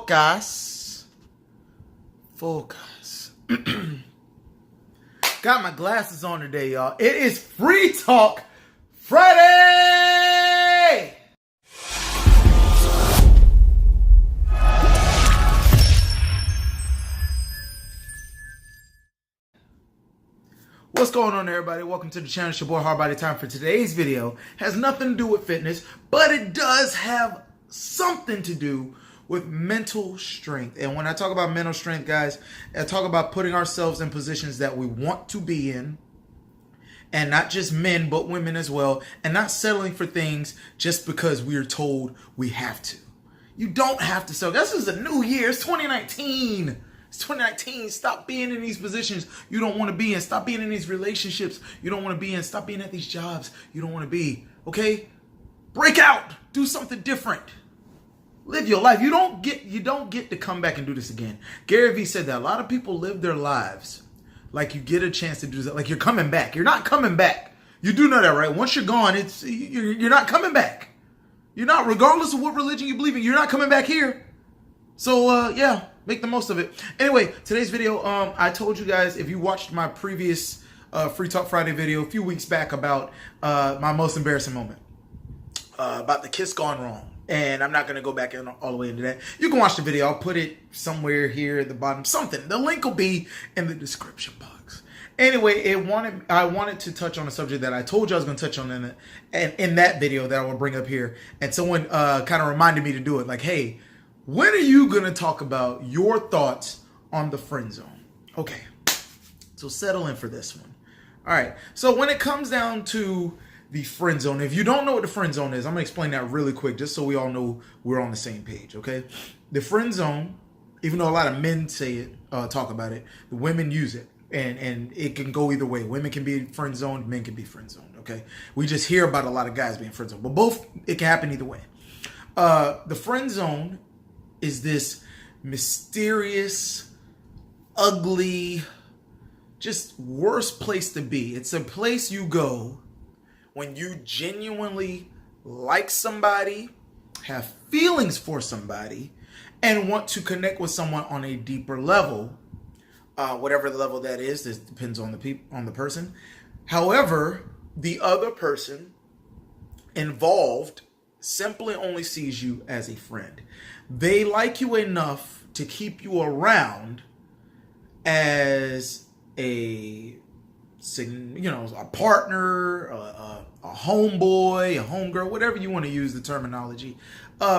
Focus. Focus. Got my glasses on today, y'all. It is Free Talk Friday! What's going on, everybody? Welcome to the channel. It's your boy Hardbody. Time for today's video. Has nothing to do with fitness, but it does have something to do with mental strength. And when I talk about mental strength, guys, I talk about putting ourselves in positions that we want to be in. And not just men, but women as well. And not settling for things just because we are told we have to. You don't have to settle. This is a new year. It's 2019. It's 2019. Stop being in these positions you don't want to be in. Stop being in these relationships you don't want to be in. Stop being at these jobs you don't want to be. Okay? Break out. Do something different. Live your life. You don't get to come back and do this again. Gary Vee said that a lot of people live their lives like you get a chance to do that. Like you're coming back. You're not coming back. You do know that, right? Once you're gone, you're not coming back. You're not, regardless of what religion you believe in, you're not coming back here. So, yeah, make the most of it. Anyway, today's video, I told you guys, if you watched my previous Free Talk Friday video a few weeks back about my most embarrassing moment, about the kiss gone wrong. And I'm not going to go back in all the way into that. You can watch the video. I'll put it somewhere here at the bottom. Something. The link will be in the description box. Anyway, I wanted to touch on a subject that I told you I was going to touch on in that video that I will bring up here. And someone kind of reminded me to do it. Like, hey, when are you going to talk about your thoughts on the friend zone? Okay, so settle in for this one. All right, so when it comes down to the friend zone, if you don't know what the friend zone is, I'm going to explain that really quick just so we all know we're on the same page, okay? The friend zone, even though a lot of men say it, talk about it, the women use it, and it can go either way. Women can be friend zoned, men can be friend zoned, okay? We just hear about a lot of guys being friend zoned, but both, it can happen either way. The friend zone is this mysterious, ugly, just worst place to be. It's a place you go when you genuinely like somebody, have feelings for somebody, and want to connect with someone on a deeper level, whatever the level that is, this depends on the person. However, the other person involved simply only sees you as a friend. They like you enough to keep you around as a partner, a homeboy, a homegirl, whatever you want to use the terminology.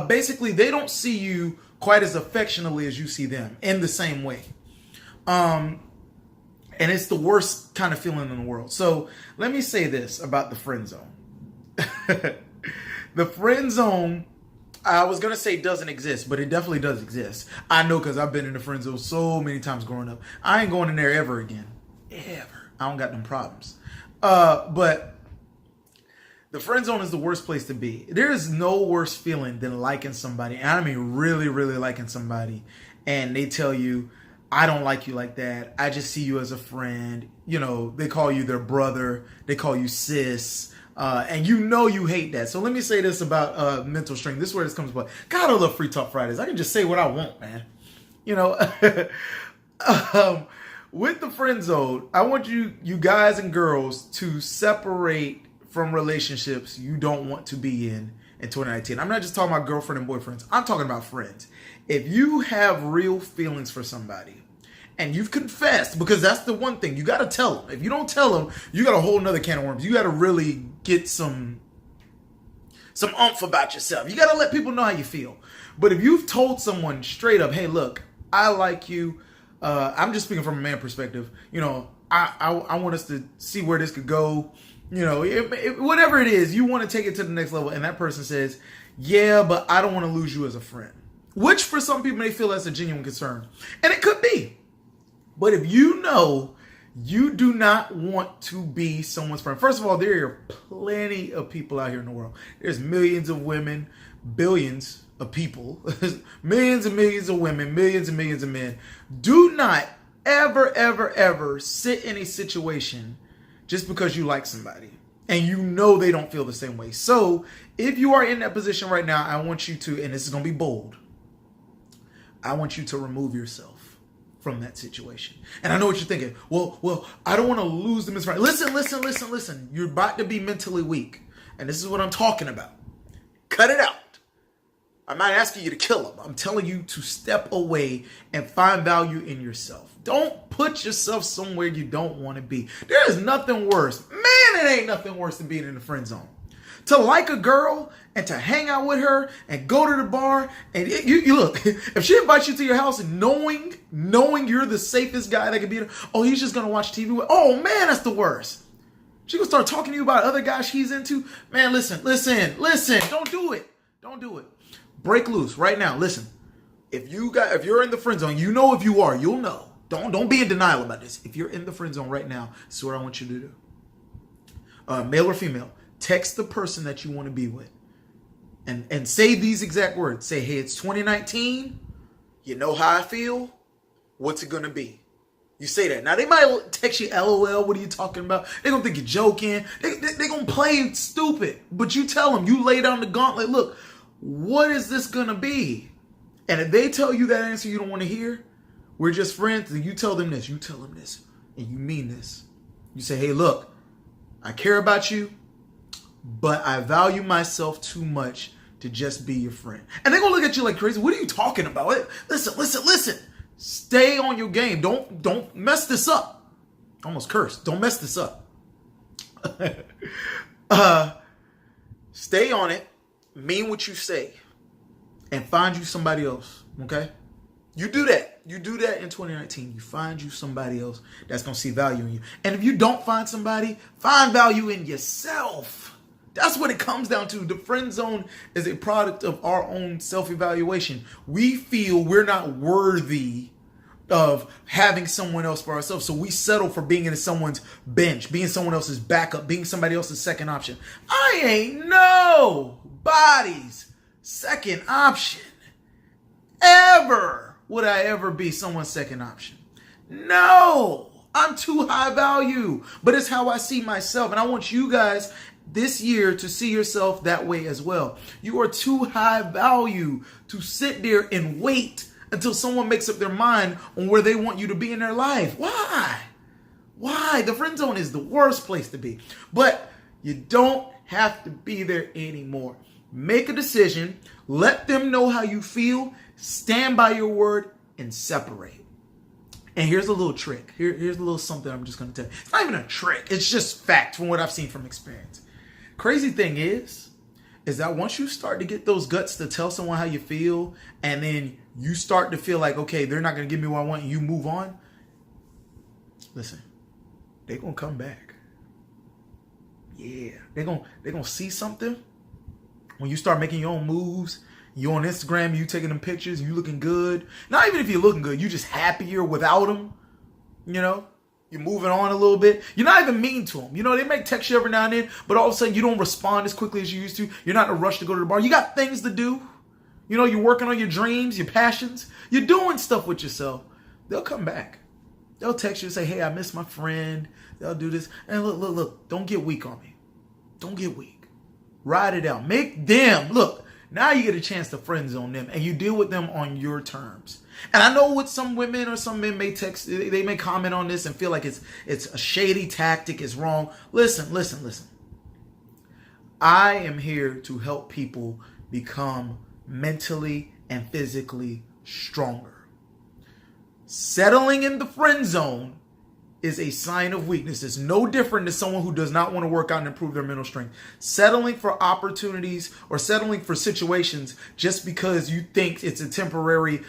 Basically, they don't see you quite as affectionately as you see them in the same way. And it's the worst kind of feeling in the world. So let me say this about the friend zone. The friend zone, I was going to say doesn't exist, but it definitely does exist. I know because I've been in the friend zone so many times growing up. I ain't going in there ever again. Ever. I don't got them problems. But the friend zone is the worst place to be. There is no worse feeling than liking somebody. And I mean really, really liking somebody. And they tell you, I don't like you like that. I just see you as a friend. You know, they call you their brother. They call you sis. And you know you hate that. So let me say this about mental strength. This is where this comes from. God, I love Free Talk Fridays. I can just say what I want, man. You know, with the friend zone, I want you guys and girls to separate from relationships you don't want to be in 2019. I'm not just talking about girlfriend and boyfriends. I'm talking about friends. If you have real feelings for somebody and you've confessed, because that's the one thing, you got to tell them. If you don't tell them, you got a whole nother can of worms. You got to really get some oomph about yourself. You got to let people know how you feel. But if you've told someone straight up, hey, look, I like you. I'm just speaking from a man perspective. You know, I want us to see where this could go. You know, whatever it is, you want to take it to the next level. And that person says, yeah, but I don't want to lose you as a friend. Which for some people, they feel that's a genuine concern. And it could be. But if you know you do not want to be someone's friend. First of all, there are plenty of people out here in the world. There's millions of women, billions of people, millions and millions of women, millions and millions of men. Do not ever, ever, ever sit in a situation just because you like somebody and you know they don't feel the same way. So if you are in that position right now, I want you to, and this is going to be bold, I want you to remove yourself from that situation. And I know what you're thinking. Well, I don't want to lose them as friends. Listen. You're about to be mentally weak. And this is what I'm talking about. Cut it out. I'm not asking you to kill them. I'm telling you to step away and find value in yourself. Don't put yourself somewhere you don't want to be. There is nothing worse. Man, it ain't nothing worse than being in the friend zone. To like a girl and to hang out with her and go to the bar and you look, if she invites you to your house and knowing you're the safest guy that could be there, oh, he's just going to watch TV with, oh man, that's the worst. She gonna start talking to you about other guys she's into. Man, listen. Don't do it. Don't do it. Break loose right now. Listen, if you're in the friend zone, you know if you are, you'll know. Don't be in denial about this. If you're in the friend zone right now, this is what I want you to do. Male or female, text the person that you want to be with, and say these exact words. Say, hey, it's 2019. You know how I feel. What's it gonna be? You say that. Now, they might text you, LOL, what are you talking about? They're going to think you're joking. They're going to play stupid. But you tell them, you lay down the gauntlet, look, what is this going to be? And if they tell you that answer you don't want to hear, we're just friends, then you tell them this, and you mean this. You say, hey, look, I care about you, but I value myself too much to just be your friend. And they're going to look at you like crazy. What are you talking about? Listen. Stay on your game. Don't mess this up. Almost cursed. Don't mess this up. Stay on it. Mean what you say. And find you somebody else. Okay? You do that. You do that in 2019. You find you somebody else that's going to see value in you. And if you don't find somebody, find value in yourself. That's what it comes down to. The friend zone is a product of our own self-evaluation. We feel we're not worthy of having someone else for ourselves. So we settle for being in someone's bench, being someone else's backup, being somebody else's second option. I ain't nobody's second option. Ever would I ever be someone's second option? No, I'm too high value. But it's how I see myself. And I want you guys this year to see yourself that way as well. You are too high value to sit there and wait until someone makes up their mind on where they want you to be in their life. Why? The friend zone is the worst place to be. But you don't have to be there anymore. Make a decision. Let them know how you feel. Stand by your word and separate. And here's a little trick. Here's a little something I'm just going to tell you. It's not even a trick. It's just fact from what I've seen from experience. Crazy thing is that once you start to get those guts to tell someone how you feel, and then you start to feel like, okay, they're not going to give me what I want, and you move on, listen, they're going to come back. Yeah, they're going to see something. When you start making your own moves, you on Instagram, you taking them pictures, you looking good. Not even if you're looking good, you just happier without them, you know? You're moving on a little bit. You're not even mean to them. You know, they may text you every now and then, but all of a sudden you don't respond as quickly as you used to. You're not in a rush to go to the bar. You got things to do. You know, you're working on your dreams, your passions. You're doing stuff with yourself. They'll come back. They'll text you and say, hey, I miss my friend. They'll do this. And look. Don't get weak on me. Don't get weak. Ride it out. Make them, look, now you get a chance to friend zone them, and you deal with them on your terms. And I know what some women or some men may text, they may comment on this and feel like it's a shady tactic, it's wrong. Listen. I am here to help people become mentally and physically stronger. Settling in the friend zone is a sign of weakness. It's no different than someone who does not want to work out and improve their mental strength. Settling for opportunities or settling for situations just because you think it's a temporary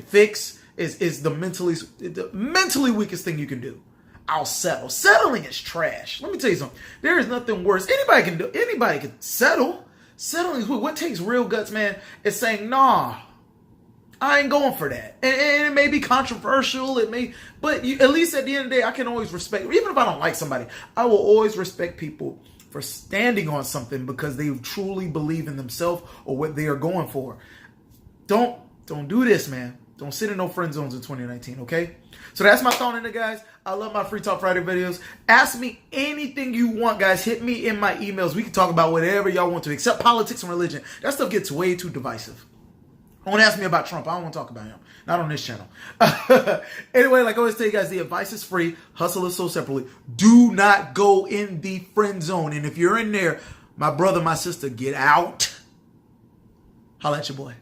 fix is the mentally weakest thing you can do. I'll settle. Settling is trash. Let me tell you something. There is nothing worse. Anybody can settle. Settling is what takes real guts, man, is saying, nah, I ain't going for that. And it may be controversial. But at least at the end of the day, I can always respect, even if I don't like somebody, I will always respect people for standing on something because they truly believe in themselves or what they are going for. Don't do this, man. Don't sit in no friend zones in 2019, okay? So that's my thought on it, guys. I love my Free Talk Friday videos. Ask me anything you want, guys. Hit me in my emails. We can talk about whatever y'all want to, except politics and religion. That stuff gets way too divisive. Don't ask me about Trump. I don't want to talk about him. Not on this channel. Anyway, like I always tell you guys, the advice is free. Hustle is sold separately. Do not go in the friend zone. And if you're in there, my brother, my sister, get out. Holla at your boy.